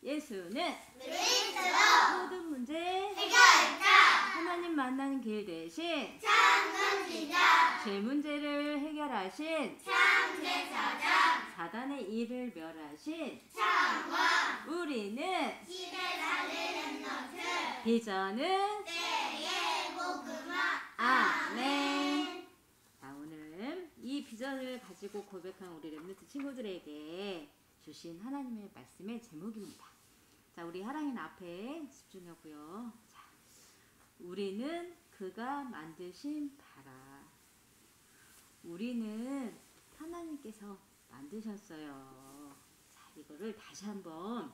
예수는 그리스도 모든 문제 해결자 하나님 만나는 길 대신 참선지자 죄 문제를 해결하신 참제사장 사단의 일을 멸하신 참왕 우리는 시대 살릴 랩너트 비전은 때의 복음화 아멘. 자, 오늘 이 비전을 가지고 고백한 우리 랩너트 친구들에게 주신 하나님의 말씀의 제목입니다. 자, 우리 하랑이는 앞에 집중하고요. 자, 우리는 그가 만드신 바라. 우리는 하나님께서 만드셨어요. 자, 이거를 다시 한번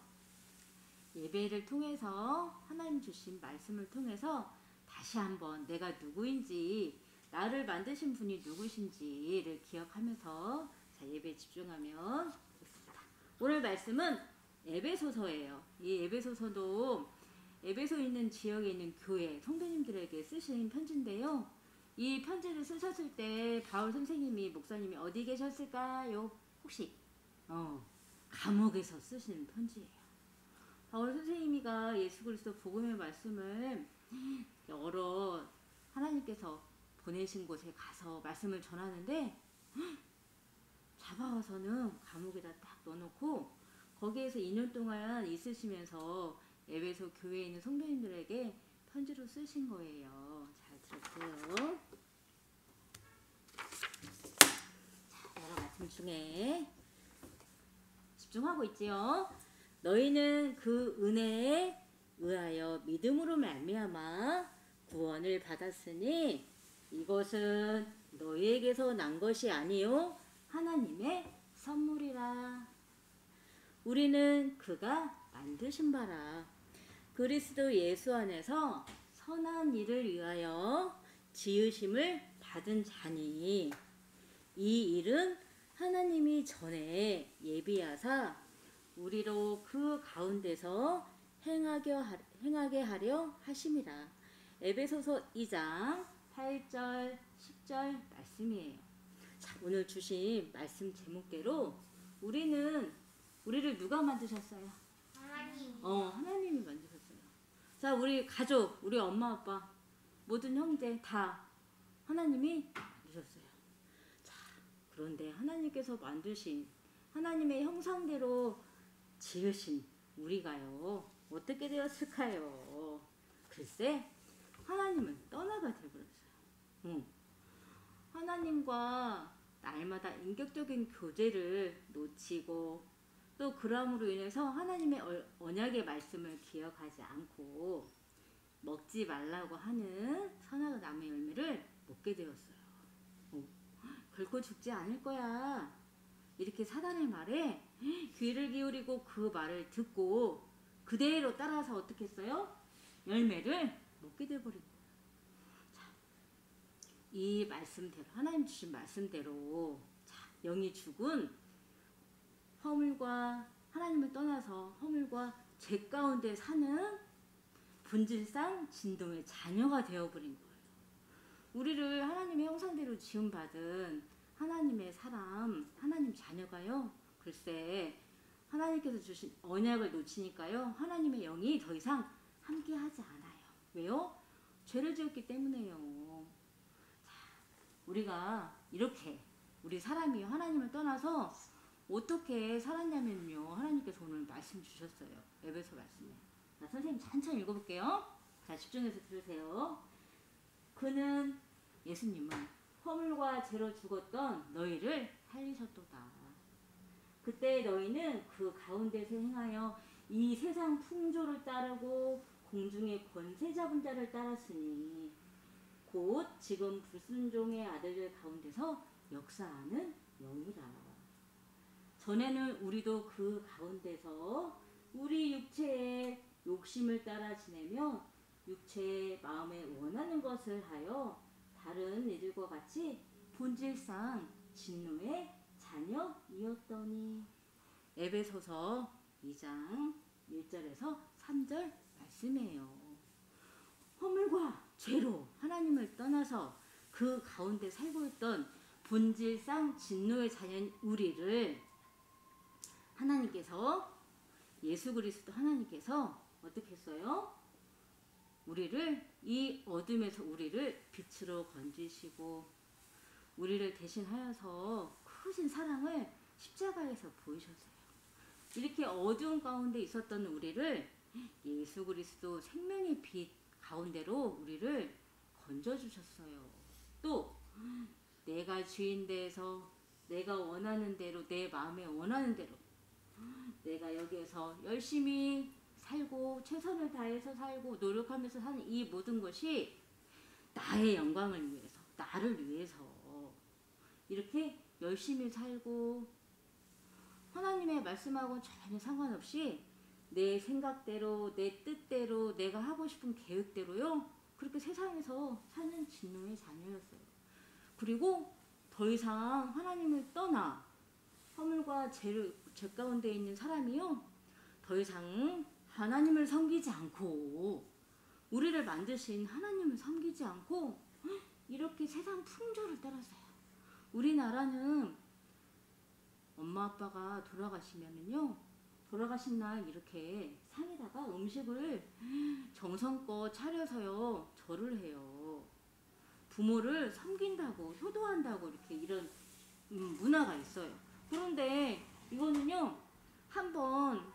예배를 통해서 하나님 주신 말씀을 통해서 다시 한번 내가 누구인지 나를 만드신 분이 누구신지를 기억하면서 자, 예배에 집중하면 좋겠습니다. 오늘 말씀은 에베소서예요. 이 에베소서도 에베소 있는 지역에 있는 교회 성도님들에게 쓰신 편지인데요. 이 편지를 쓰셨을 때 바울 선생님이 목사님이 어디 계셨을까요? 혹시 감옥에서 쓰시는 편지예요. 바울 선생님이가 예수 그리스도 복음의 말씀을 여러 하나님께서 보내신 곳에 가서 말씀을 전하는데 잡아와서는 감옥에다 딱 넣어놓고 거기에서 2년 동안 있으시면서 에베소 교회에 있는 성도님들에게 편지로 쓰신 거예요. 잘 들어보세요. 자, 여러 말씀 중에 집중하고 있지요. 너희는 그 은혜에 의하여 믿음으로 말미암아 구원을 받았으니 이것은 너희에게서 난 것이 아니요 하나님의 선물이라. 우리는 그가 만드신 바라. 그리스도 예수 안에서 선한 일을 위하여 지으심을 받은 자니 이 일은 하나님이 전에 예비하사 우리로 그 가운데서 행하게 하려 하심이라. 에베소서 2장 8절 10절 말씀이에요. 자, 오늘 주신 말씀 제목대로 우리를 누가 만드셨어요? 하나님 하나님이 만드셨어요. 자, 우리 가족, 우리 엄마 아빠, 모든 형제 다 하나님이 만드셨어요. 자, 그런데 하나님께서 만드신 하나님의 형상대로 지으신 우리가요 어떻게 되었을까요? 글쎄 하나님은 떠나가 되어버렸어요. 하나님과 날마다 인격적인 교제를 놓치고 또 그럼으로 인해서 하나님의 언약의 말씀을 기억하지 않고 먹지 말라고 하는 선악의 나무의 열매를 먹게 되었어요. 결코 죽지 않을 거야. 이렇게 사단의 말에 귀를 기울이고 그 말을 듣고 그대로 따라서 어떻게 했어요? 열매를 먹게 되어버린 거예요. 자, 이 말씀대로 하나님 주신 말씀대로 자, 영이 죽은 허물과 하나님을 떠나서 허물과 죄 가운데 사는 본질상 진동의 자녀가 되어버린 거예요. 우리를 하나님의 형상대로 지음받은 하나님의 사람, 하나님 자녀가요. 글쎄 하나님께서 주신 언약을 놓치니까요. 하나님의 영이 더 이상 함께하지 않아요. 왜요? 죄를 지었기 때문에요. 자, 우리가 이렇게 우리 사람이 하나님을 떠나서 어떻게 살았냐면요. 하나님께서 오늘 말씀 주셨어요. 에베소 말씀에. 자, 선생님 천천히 읽어볼게요. 자, 집중해서 들으세요. 그는 예수님은 허물과 죄로 죽었던 너희를 살리셨도다. 그때 너희는 그 가운데서 행하여 이 세상 풍조를 따르고 공중의 권세 잡은 자를 따랐으니 곧 지금 불순종의 아들들 가운데서 역사하는 영이라. 전에는 우리도 그 가운데서 우리 육체의 욕심을 따라 지내며 육체의 마음에 원하는 것을 하여 다른 이들과 같이 본질상 진노의 자녀이었더니. 에베소서 2장 1절에서 3절 말씀이에요. 허물과 죄로 하나님을 떠나서 그 가운데 살고 있던 본질상 진노의 자녀인 우리를 하나님께서 예수 그리스도 하나님께서 어떻게 했어요? 우리를 이 어둠에서 우리를 빛으로 건지시고 우리를 대신하여서 크신 사랑을 십자가에서 보이셨어요. 이렇게 어두운 가운데 있었던 우리를 예수 그리스도 생명의 빛 가운데로 우리를 건져주셨어요. 또 내가 주인 돼서 내가 원하는 대로 내 마음에 원하는 대로 내가 여기에서 열심히 살고 최선을 다해서 살고 노력하면서 사는 이 모든 것이 나의 영광을 위해서 나를 위해서 이렇게 열심히 살고 하나님의 말씀하고는 전혀 상관없이 내 생각대로 내 뜻대로 내가 하고 싶은 계획대로요 그렇게 세상에서 사는 진노의 자녀였어요. 그리고 더 이상 하나님을 떠나 허물과 죄 가운데 있는 사람이요 더 이상 하나님을 섬기지 않고 우리를 만드신 하나님을 섬기지 않고 이렇게 세상 풍조를 따랐어요. 우리나라는 엄마 아빠가 돌아가시면은요 돌아가신 날 이렇게 상에다가 음식을 정성껏 차려서요 절을 해요. 부모를 섬긴다고 효도한다고 이렇게 이런 문화가 있어요. 그런데 이거는요 한번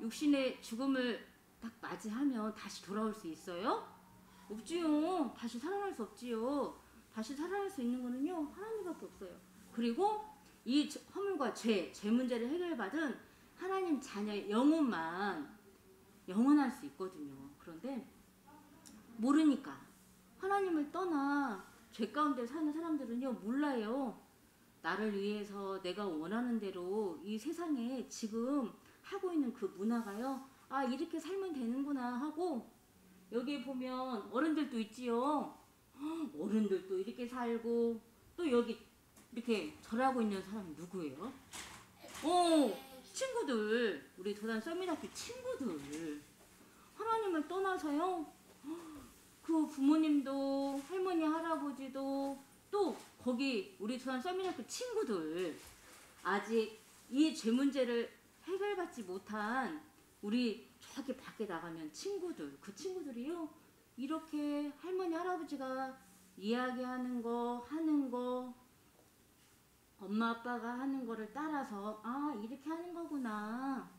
육신의 죽음을 딱 맞이하면 다시 돌아올 수 있어요? 없지요. 다시 살아날 수 없지요. 다시 살아날 수 있는 거는요 하나님밖에 없어요. 그리고 이 허물과 죄 문제를 해결받은 하나님 자녀의 영혼만 영원할 수 있거든요. 그런데 모르니까 하나님을 떠나 죄 가운데 사는 사람들은요 몰라요. 나를 위해서 내가 원하는 대로 이 세상에 지금 하고 있는 그 문화가요 아 이렇게 살면 되는구나 하고 여기 보면 어른들도 있지요. 어른들도 이렇게 살고 또 여기 이렇게 절하고 있는 사람이 누구예요? 친구들 우리 도단 썰미닫기 친구들 하나님을 떠나서요 그 부모님도 할머니 할아버지도 또 거기 우리 도단 썰미닫기 친구들 아직 이 죄 문제를 해결받지 못한 우리 저기 밖에 나가면 친구들 그 친구들이요 이렇게 할머니 할아버지가 이야기하는 거 하는 거 엄마 아빠가 하는 거를 따라서 아 이렇게 하는 거구나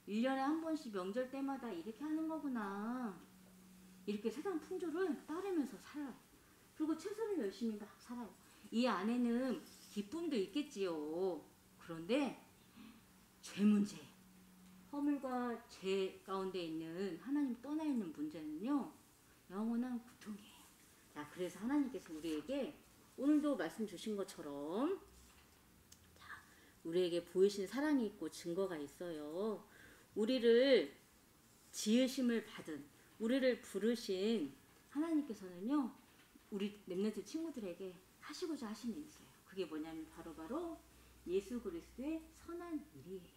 1년에 한 번씩 명절 때마다 이렇게 하는 거구나 이렇게 세상 풍조를 따르면서 살아요. 그리고 최선을 열심히 막 살아요. 이 안에는 기쁨도 있겠지요. 그런데 죄 문제 허물과 죄 가운데 있는 하나님 떠나 있는 문제는요 영원한 고통이에요. 자 그래서 하나님께서 우리에게 오늘도 말씀 주신 것처럼 우리에게 보이신 사랑이 있고 증거가 있어요. 우리를 지으심을 받은 우리를 부르신 하나님께서는요 우리 렘넌트 친구들에게 하시고자 하시는 일이 있어요. 그게 뭐냐면 바로 예수 그리스도의 선한 일이에요.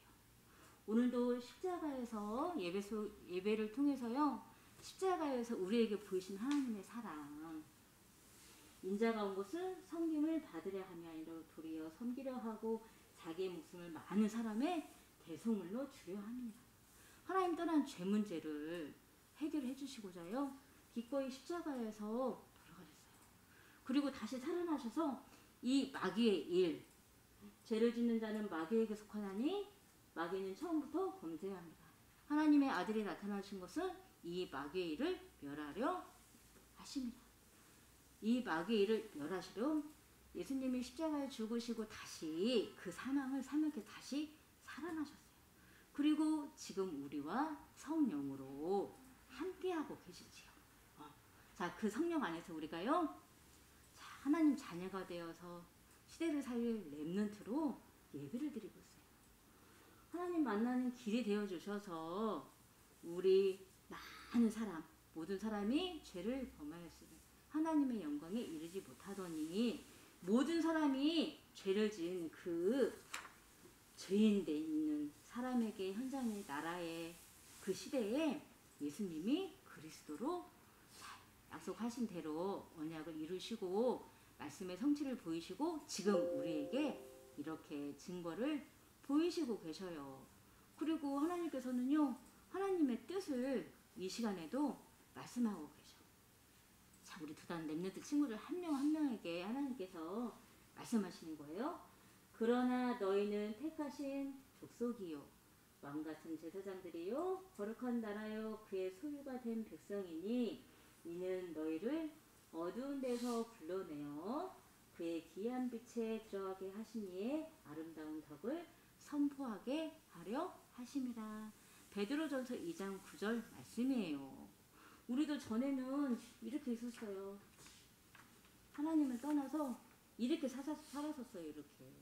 오늘도 십자가에서 예배를 통해서요 십자가에서 우리에게 보이신 하나님의 사랑 인자가 온 것은 섬김을 받으려 함이 아니라 도리어 섬기려 하고 자기의 목숨을 많은 사람의 대속물로 주려 합니다. 하나님 떠난 죄 문제를 해결해 주시고자요 기꺼이 십자가에서 돌아가셨어요. 그리고 다시 살아나셔서 이 마귀의 일 죄를 짓는 자는 마귀에게 속하나니 마귀는 처음부터 범죄합니다. 하나님의 아들이 나타나신 것은 이 마귀의 일을 멸하려 하십니다. 이 마귀의 일을 멸하시려 예수님이 십자가에 죽으시고 다시 그 사망을 사명케 다시 살아나셨어요. 그리고 지금 우리와 성령으로 함께하고 계시지요. 자, 그 성령 안에서 우리가요 자, 하나님 자녀가 되어서 시대를 살릴 렘넌트로 예배를 드리고 있어요. 하나님 만나는 길이 되어주셔서 우리 많은 사람 모든 사람이 죄를 범하였으니 하나님의 영광에 이르지 못하더니 모든 사람이 죄를 지은 그 죄인 돼 있는 사람에게 현장의 나라의 그 시대에 예수님이 그리스도로 약속하신 대로 언약을 이루시고 말씀의 성취를 보이시고 지금 우리에게 이렇게 증거를 보이시고 계셔요. 그리고 하나님께서는요, 하나님의 뜻을 이 시간에도 말씀하고 계셔. 자, 우리 두단 렘넌트 친구들 한 명 한 명에게 하나님께서 말씀하시는 거예요. 그러나 너희는 택하신 족속이요, 왕같은 제사장들이요, 거룩한 나라요, 그의 소유가 된 백성이니 이는 너희를 어두운 데서 불러내어 그의 기이한 빛에 들어가게 하시니에 아름다운 덕을 선포하게 하려 하심이라. 베드로전서 2장 9절 말씀이에요. 우리도 전에는 이렇게 있었어요. 하나님을 떠나서 이렇게 살았었어요. 이렇게.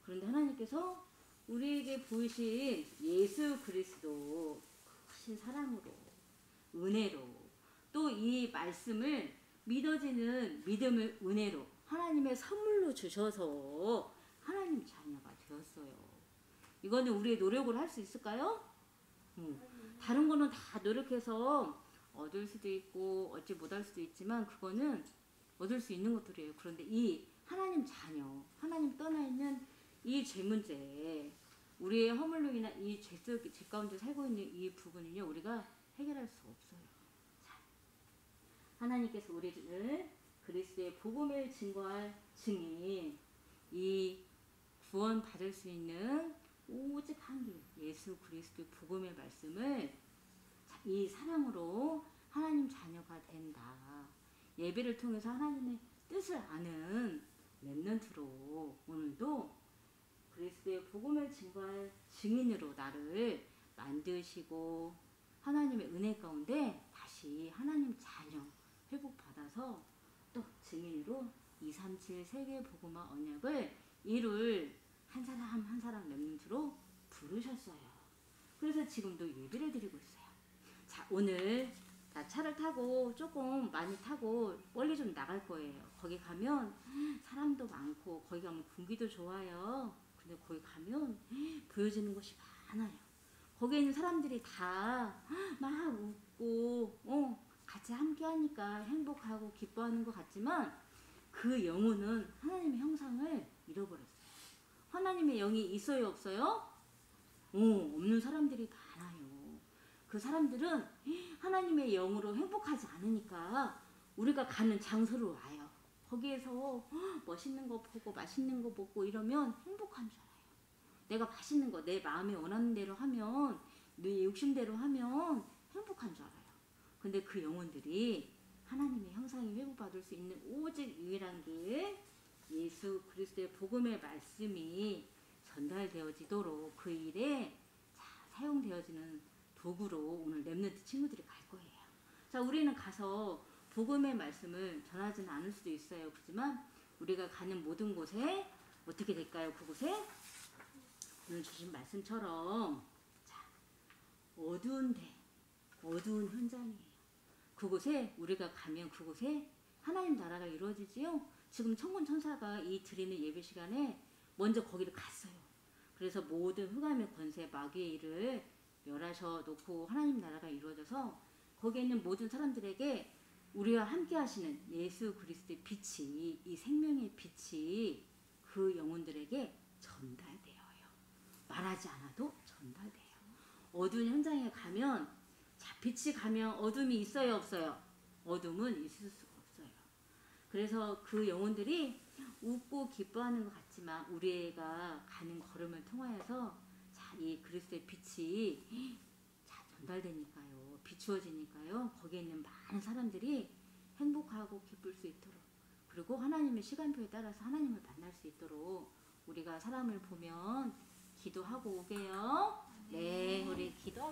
그런데 하나님께서 우리에게 보이신 예수 그리스도 크신 사랑으로, 은혜로, 또 이 말씀을 믿어지는 믿음을 은혜로 하나님의 선물로 주셔서 하나님 자녀가 되었어요. 이거는 우리의 노력으로 할 수 있을까요? 다른 거는 다 노력해서 얻을 수도 있고 얻지 못할 수도 있지만 그거는 얻을 수 있는 것들이에요. 그런데 이 하나님 자녀, 하나님 떠나 있는 이 죄 문제, 우리의 허물로 인한 이 죄 가운데 살고 있는 이 부분은요, 우리가 해결할 수 없어요. 자, 하나님께서 우리를 그리스도의 복음을 증거할 증인, 이 구원 받을 수 있는 오직 한 길, 예수 그리스도의 복음의 말씀을 이 사랑으로 하나님 자녀가 된다. 예배를 통해서 하나님의 뜻을 아는 렘넌트로 오늘도 그리스도의 복음을 증거할 증인으로 나를 만드시고 하나님의 은혜 가운데 다시 하나님 자녀 회복받아서 또 증인으로 237 세계 복음화 언약을 이룰 한 사람 한 사람 렘넌트로 부르셨어요. 그래서 지금도 예배를 드리고 있어요. 자, 오늘 차를 타고 조금 많이 타고 멀리 좀 나갈 거예요. 거기 가면 사람도 많고 거기 가면 공기도 좋아요. 근데 거기 가면 보여지는 것이 많아요. 거기에 있는 사람들이 다 막 웃고 같이 함께 하니까 행복하고 기뻐하는 것 같지만 그 영혼은 하나님의 형상을 잃어버렸어요. 하나님의 영이 있어요, 없어요? 없는 사람들이 많아요. 그 사람들은 하나님의 영으로 행복하지 않으니까 우리가 가는 장소로 와요. 거기에서 멋있는 거 보고 맛있는 거 먹고 이러면 행복한 줄 알아요. 내가 맛있는 거 내 마음에 원하는 대로 하면, 내 욕심대로 하면 행복한 줄 알아요. 근데 그 영혼들이 하나님의 형상이 회복받을 수 있는 오직 유일한 길, 예수 그리스도의 복음의 말씀이 전달되어지도록 그 일에 사용되어지는 도구로 오늘 렘넌트 친구들이 갈 거예요. 자, 우리는 가서 복음의 말씀을 전하지는 않을 수도 있어요. 그렇지만 우리가 가는 모든 곳에 어떻게 될까요? 그곳에 오늘 주신 말씀처럼 어두운 데, 어두운 현장이에요. 그곳에 우리가 가면 그곳에 하나님 나라가 이루어지지요. 지금 천군 천사가 이 드리는 예배 시간에 먼저 거기를 갔어요. 그래서 모든 흑암의 권세, 마귀의 일을 멸하셔 놓고 하나님 나라가 이루어져서 거기에 있는 모든 사람들에게 우리와 함께 하시는 예수 그리스도의 빛이, 이 생명의 빛이 그 영혼들에게 전달되어요. 말하지 않아도 전달돼요. 어두운 현장에 가면, 자, 빛이 가면 어둠이 있어요, 없어요? 어둠은 있을 수가 없어요. 그래서 그 영혼들이 웃고 기뻐하는 것 같지만 우리가 가는 걸음을 통하여서 이 그리스도의 빛이 전달되니까요. 비추어지니까요. 거기에 있는 많은 사람들이 행복하고 기쁠 수 있도록, 그리고 하나님의 시간표에 따라서 하나님을 만날 수 있도록 우리가 사람을 보면 기도하고 오게요. 네, 우리 기도하겠습니다.